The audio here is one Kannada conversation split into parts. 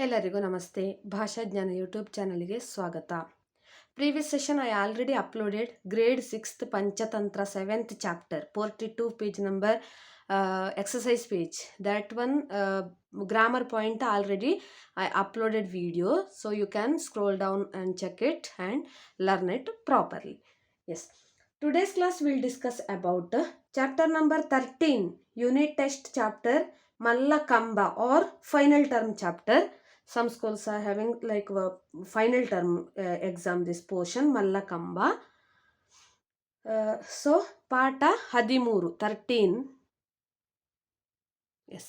ಎಲ್ಲರಿಗೂ ನಮಸ್ತೆ. ಭಾಷಾಜ್ಞಾನ ಯೂಟ್ಯೂಬ್ ಚಾನಲ್ಗೆ ಸ್ವಾಗತ. Previous session I already uploaded grade 6th Panchatantra 7th chapter 42 page number exercise page. That one grammar point already I uploaded video, so you can scroll down and check it and learn it properly. Yes. Today's class will discuss about chapter number 13 unit test chapter Mallakamba or final term chapter. Some schools are having like final term exam this portion Mallakamba. So ಪಾಠ 13 13. Yes,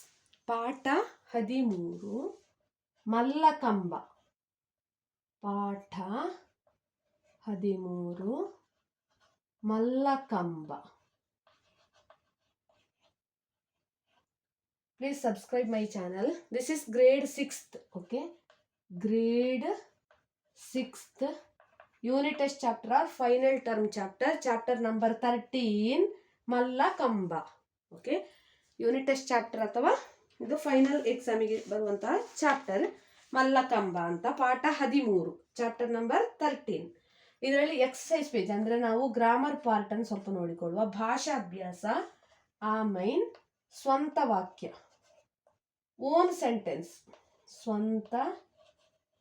ಪಾಠ 13 ಮಲ್ಲಕಂಬ. ಪಾಠ 13 mallakhamb. Please subscribe my channel. This is grade 6th. Okay, grade 6th unit test chapter or final term chapter, chapter number 13 mallakhamb. Okay, unit test chapter ಅಥವಾ ಇದು ಫೈನಲ್ ಎಕ್ಸಾಮಿಗೆ ಬರುವಂತಹ ಚಾಪ್ಟರ್ ಮಲ್ಲಕಂಬ ಅಂತ. ಪಾಠ 13 ಚಾಪ್ಟರ್ ನಂಬರ್ 13. ಇದರಲ್ಲಿ ಎಕ್ಸಸೈಸ್ ಪೇಜ್ ಅಂದರೆ ನಾವು ಗ್ರಾಮರ್ ಪಾರ್ಟ್ ಅನ್ನು ಸ್ವಲ್ಪ ನೋಡಿಕೊಳ್ಳುವ. ಭಾಷಾಭ್ಯಾಸ, ಆಮೈನ್, ಸ್ವಂತ ವಾಕ್ಯ, ಓನ್ ಸೆಂಟೆನ್ಸ್. ಸ್ವಂತ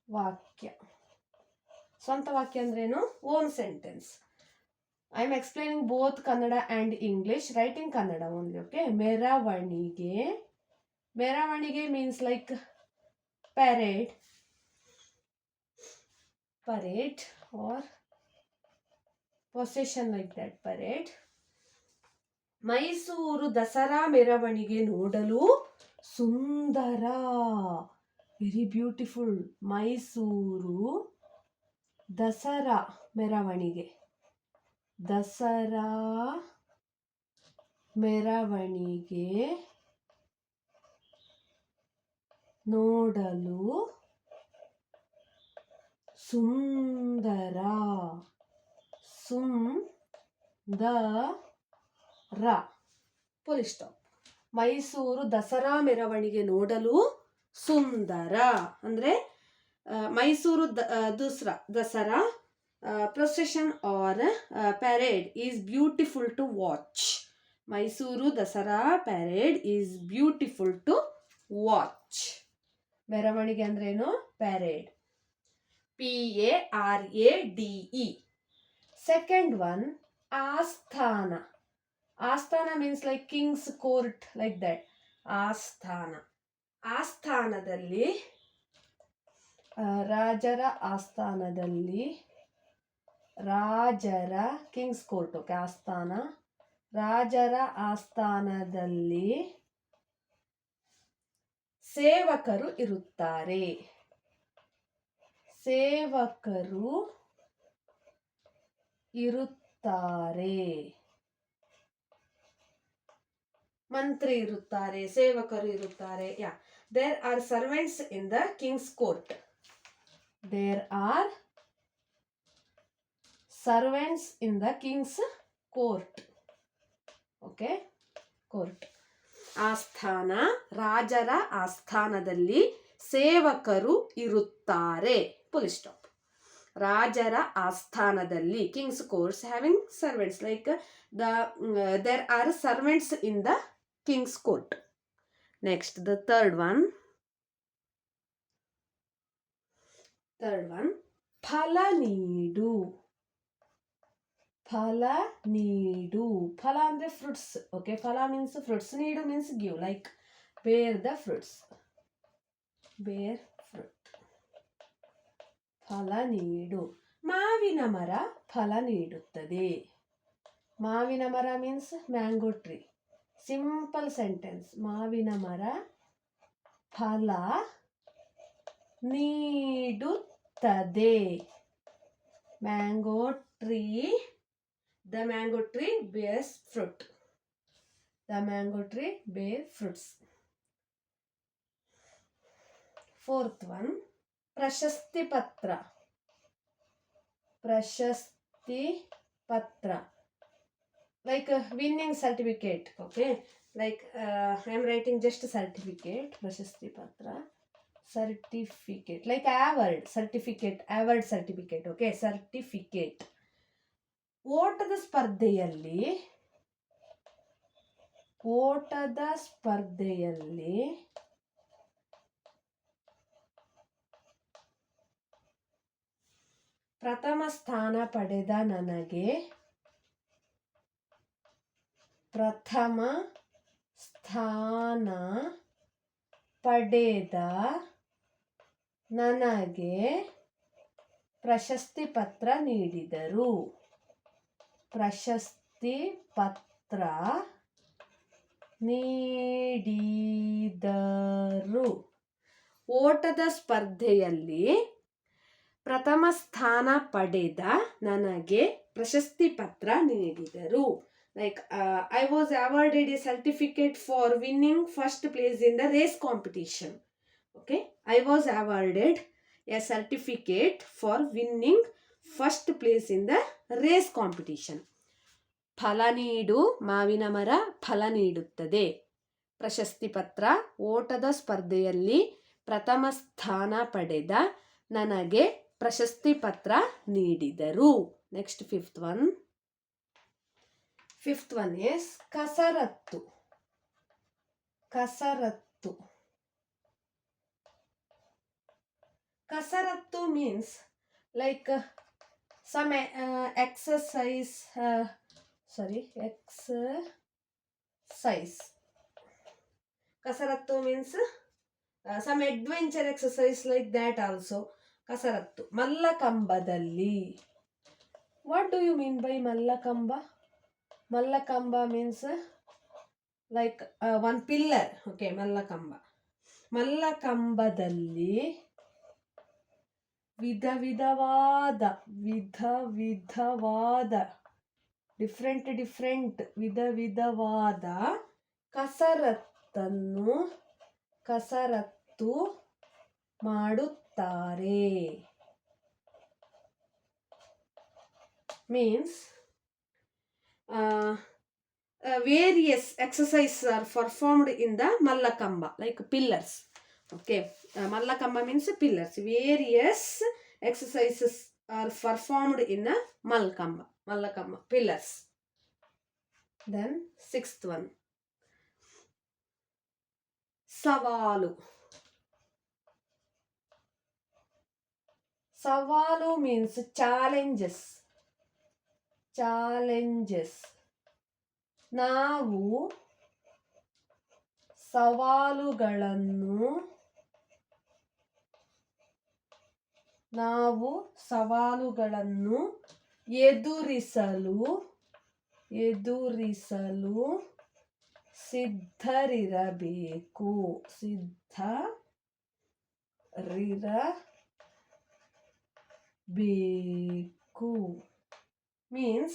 ವಾಕ್ಯ. ಸ್ವಂತ ವಾಕ್ಯ ಅಂದ್ರೇನು? Own sentence. I am explaining both Kannada and English. Writing Kannada only. Okay. ಮೆರವಣಿಗೆ. ಮೆರವಣಿಗೆ means like parade. Parade or procession like that. Parade. Mysuru Dasara ಮೆರವಣಿಗೆ ನೋಡಲು ಸುಂದರ. Very beautiful. ಮೈಸೂರು ದಸರಾ ಮೆರವಣಿಗೆ. ದಸರಾ ಮೆರವಣಿಗೆ ನೋಡಲು ಸುಂದರ. ಸುಂದರ. Full stop. ಮೈಸೂರು ದಸರಾ ಮೆರವಣಿಗೆ ನೋಡಲು ಸುಂದರ ಅಂದ್ರೆ Mysuru Dasara procession or parade is beautiful to watch. Mysuru Dasara parade is beautiful to watch. ಮೆರವಣಿಗೆ ಅಂದ್ರೆ ಏನು? ಪ್ಯಾರೇಡ್. PARADE. Second one, ಆಸ್ಥಾನ. ಆಸ್ಥಾನ means like king's court, like that. ಆಸ್ಥಾನ. ಆಸ್ಥಾನದಲ್ಲಿ ರಾಜರ ಆಸ್ಥಾನದಲ್ಲಿ, ರಾಜರ ಕಿಂಗ್ಸ್ ಕೋರ್ಟ್. ಓಕೆ, ಆಸ್ಥಾನ. ರಾಜರ ಆಸ್ಥಾನದಲ್ಲಿ ಸೇವಕರು ಇರುತ್ತಾರೆ. ಸೇವಕರು ಇರುತ್ತಾರೆ. ಮಂತ್ರಿ ಇರುತ್ತಾರೆ, ಸೇವಕರು ಇರುತ್ತಾರೆ. Yeah, there are servants in the king's court. There are servants in the king's court. Okay, court. ಆಸ್ಥಾನ, ರಾಜರ ಆಸ್ಥಾನದಲ್ಲಿ ಸೇವಕರು ಇರುತ್ತಾರೆ. Full stop. ರಾಜರ ಆಸ್ಥಾನದಲ್ಲಿ, king's courts having servants like there are servants in the king's court. Next the third one. ಫಲ ನೀಡು. ಫಲ ನೀಡು. ಫಲ ಅಂದ್ರೆ ಫ್ರೂಟ್ಸ್. ಓಕೆ, ಫಲ ಮೀನ್ಸ್ ಫ್ರೂಟ್ಸ್, ನೀಡು means give, like bear the fruits. Bear fruit. ಫಲ ನೀಡು. ಮಾವಿನ ಮರ ಫಲ ನೀಡುತ್ತದೆ. ಮಾವಿನ ಮರ means mango tree. Simple sentence. ಮಾವಿನ ಮರ ಫಲ ನೀಡುತ್ತದೆ. Mango tree. The mango tree bears fruit. The mango tree bears fruits. Fourth one, ಪ್ರಶಸ್ತಿ ಪತ್ರ. ಪ್ರಶಸ್ತಿ ಪತ್ರ. Like winning certificate. Okay, like I am writing just certificate. ಪ್ರಶಸ್ತಿ ಪತ್ರ. Certificate, like award, certificate, award certificate. Okay, certificate. ಓಟದ ಸ್ಪರ್ಧೆಯಲ್ಲಿ ಪ್ರಥಮ ಸ್ಥಾನ ಪಡೆದ ನನಗೆ ಪ್ರಶಸ್ತಿ ಪತ್ರ ನೀಡಿದರು. ಓಟದ ಸ್ಪರ್ಧೆಯಲ್ಲಿ ಪ್ರಥಮ ಸ್ಥಾನ ಪಡೆದ ನನಗೆ ಪ್ರಶಸ್ತಿ ಪತ್ರ ನೀಡಿದರು. Like I was awarded a certificate for winning first place in the race competition. Okay, I was awarded a certificate for winning first place in the race competition. ಫಲ ನೀಡು ಮಾವಿನ ಮರ ಫಲ ನೀಡುತ್ತದೆ. ಪ್ರಶಸ್ತಿ ಪತ್ರ. ಓಟದ ಸ್ಪರ್ಧೆಯಲ್ಲಿ ಪ್ರಥಮ ಸ್ಥಾನ ಪಡೆದ ನನಗೆ ಪ್ರಶಸ್ತಿ ಪತ್ರ ನೀಡಿದರು. ನೆಕ್ಸ್ಟ್ ಫಿಫ್ತ್ ಒನ್ is ಕಸರತ್ತು. ಕಸರತ್ತು means like some exercise. Kasarattu means some adventure exercise like that also. Kasarattu. Mallakambadalli. What do you mean by Mallakamba? Mallakamba means like one pillar. Okay, Mallakamba. Mallakambadalli ವಿಧವಾದ ಡಿಫ್ರೆಂಟ್ ವಿಧವಾದ ಕಸರತ್ತು ಮಾಡುತ್ತಾರೆ. Means various exercises are performed in the Mallakamba, like pillars. Okay, Mallakamba means pillars. Various exercises are performed in a Mallakamba pillars. Then sixth one, Savalu means challenges. ನಾವು ಸವಾಲುಗಳನ್ನು ಎದುರಿಸಲು ಸಿದ್ಧರಿರಬೇಕು. Means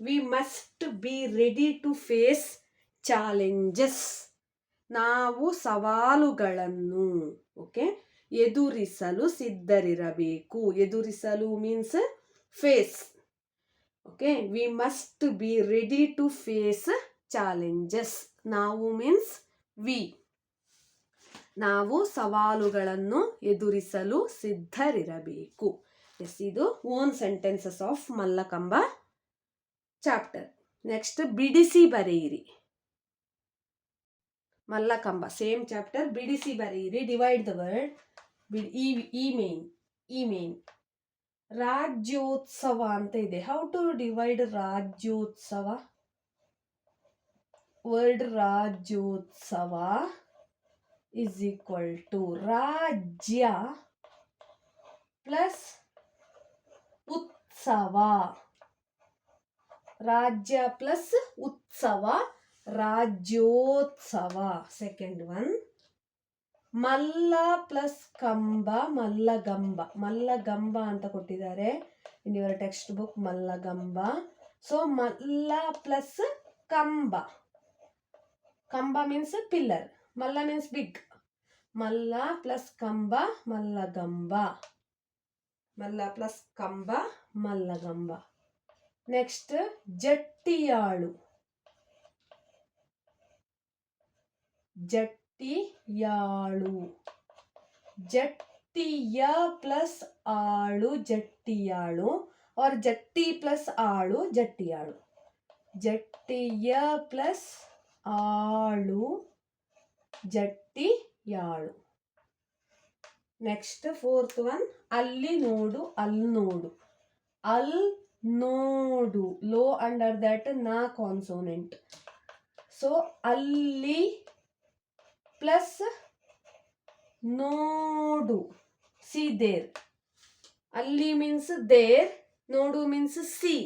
we must be ready to face challenges. ನಾವು ಸವಾಲುಗಳನ್ನು ಎದುರಿಸಲು ಸಿದ್ಧರಿರಬೇಕು. ಎದುರಿಸಲು means face. Okay, we must be ready to face challenges. ನಾವು means we. ನಾವು ಸವಾಲುಗಳನ್ನು ಎದುರಿಸಲು ಸಿದ್ಧರಿರಬೇಕು. ಇದು own sentences of Mallakamba chapter. Next ಬಿಡಿಸಿ ಬರೆಯಿರಿ. Mallakamba same chapter. ಬಿಡಿಸಿ ಬರೆಯಿರಿ. Divide the word. ಈ ಮೇನ್ ರಾಜ್ಯೋತ್ಸವ ಅಂತ ಇದೆ. How to divide Rajyotsava? Word Rajyotsava is equal to ರಾಜ್ಯ ಪ್ಲಸ್ ಉತ್ಸವ. ರಾಜ್ಯ ಪ್ಲಸ್ ಉತ್ಸವ, ರಾಜ್ಯೋತ್ಸವ. ಸೆಕೆಂಡ್ ಒನ್, ಮಲ್ಲ ಪ್ಲಸ್ ಕಂಬ, ಮಲ್ಲಗಂಬ ಅಂತ ಕೊಟ್ಟಿದ್ದಾರೆ in your textbook. Mallagamba. So ಮಲ್ಲ ಪ್ಲಸ್ ಕಂಬ. ಕಂಬ ಮೀನ್ಸ್ ಪಿಲ್ಲರ್, ಮಲ್ಲ ಮೀನ್ಸ್ ಬಿಗ್. ಮಲ್ಲ ಪ್ಲಸ್ ಕಂಬ, ಮಲ್ಲಗಂಬ. ಮಲ್ಲ ಪ್ಲಸ್ ಕಂಬ, ಮಲ್ಲಗಂಬ. ನೆಕ್ಸ್ಟ್ ಜಟ್ಟಿಯಾಳು. ಜಟ್ಟಿಯ ಪ್ಲಸ್ ಆಳು ಜಟ್ಟಿಯಾಳು, और ಜಟ್ಟಿ ಪ್ಲಸ್ ಆಳು ಜಟ್ಟಿಯಾಳು. ಜಟ್ಟಿಯ ಪ್ಲಸ್ ಆಳು ಜಟ್ಟಿಯಾಳು. ನೆಕ್ಸ್ಟ್ ಫೋರ್ತ್ ಒನ್, ಅಲ್ಲಿ ನೋಡು ಅಲ್ಲಿ ನೋಡು. ಅಲ್ ನೋಡು, ಲೋ ಅಂಡರ್ ದಟ್ ನಾ ಕಾನ್ಸೋನೆಂಟ್. ಸೊ ಅಲ್ಲಿ ಪ್ಲಸ್ ನೋಡು, ಸಿ ದೇರ್. ಅಲ್ಲಿ ಮೀನ್ಸ್ ದೇರ್, ನೋಡು ಮೀನ್ಸ್ ಸಿ.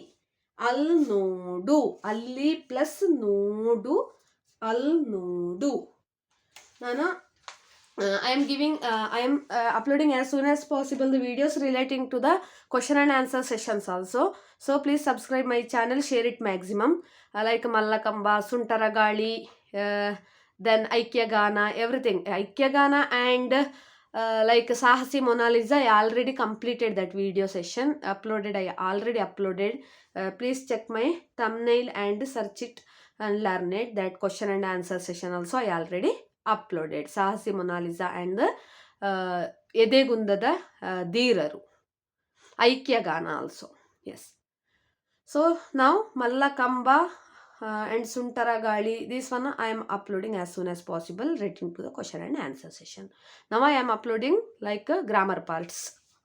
ಅಲ್ ನೋಡು, ಅಲ್ಲಿ ಪ್ಲಸ್ ನೋಡು, ಅಲ್ ನೋಡು. ನಾನು I am uploading as soon as possible the videos relating to the question and answer sessions also. So please subscribe my channel, share it maximum. Like Mallakamba, Suntaragali, then Aikyagana, everything. Aikyagana and like Sahasi Mona Lisa, I already completed that video session. I already uploaded. Please check my thumbnail and search it and learn it. That question and answer session also I already uploaded. ಸಾಹಸಿ ಮೊನಾಲಿಸಾ ಆ್ಯಂಡ್ ಎದೆಗುಂದದ ಧೀರರು, ಐಕ್ಯಗಾನ ಆಲ್ಸೋ. ಎಸ್. ಸೊ ನಾವು ಮಲ್ಲಕಂಬ ಆ್ಯಂಡ್ ಸುಂಟರಗಾಳಿ, this one I am uploading as soon as possible relating to the question and answer session. Now I am uploading like grammar parts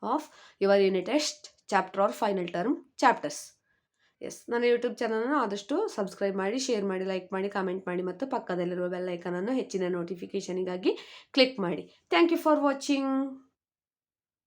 of your unit test chapter or final term chapters. Yes, ನನ್ನ ಯೂಟ್ಯೂಬ್ ಚಾನಲನ್ನು ಆದಷ್ಟು ಸಬ್ಸ್ಕ್ರೈಬ್ ಮಾಡಿ, ಶೇರ್ ಮಾಡಿ, ಲೈಕ್ ಮಾಡಿ, ಕಾಮೆಂಟ್ ಮಾಡಿ ಮತ್ತು ಪಕ್ಕದಲ್ಲಿರುವ ಬೆಲ್ ಐಕನನ್ನು ಹೆಚ್ಚಿನ ನೋಟಿಫಿಕೇಷನಿಗಾಗಿ ಕ್ಲಿಕ್ ಮಾಡಿ. Thank you for watching.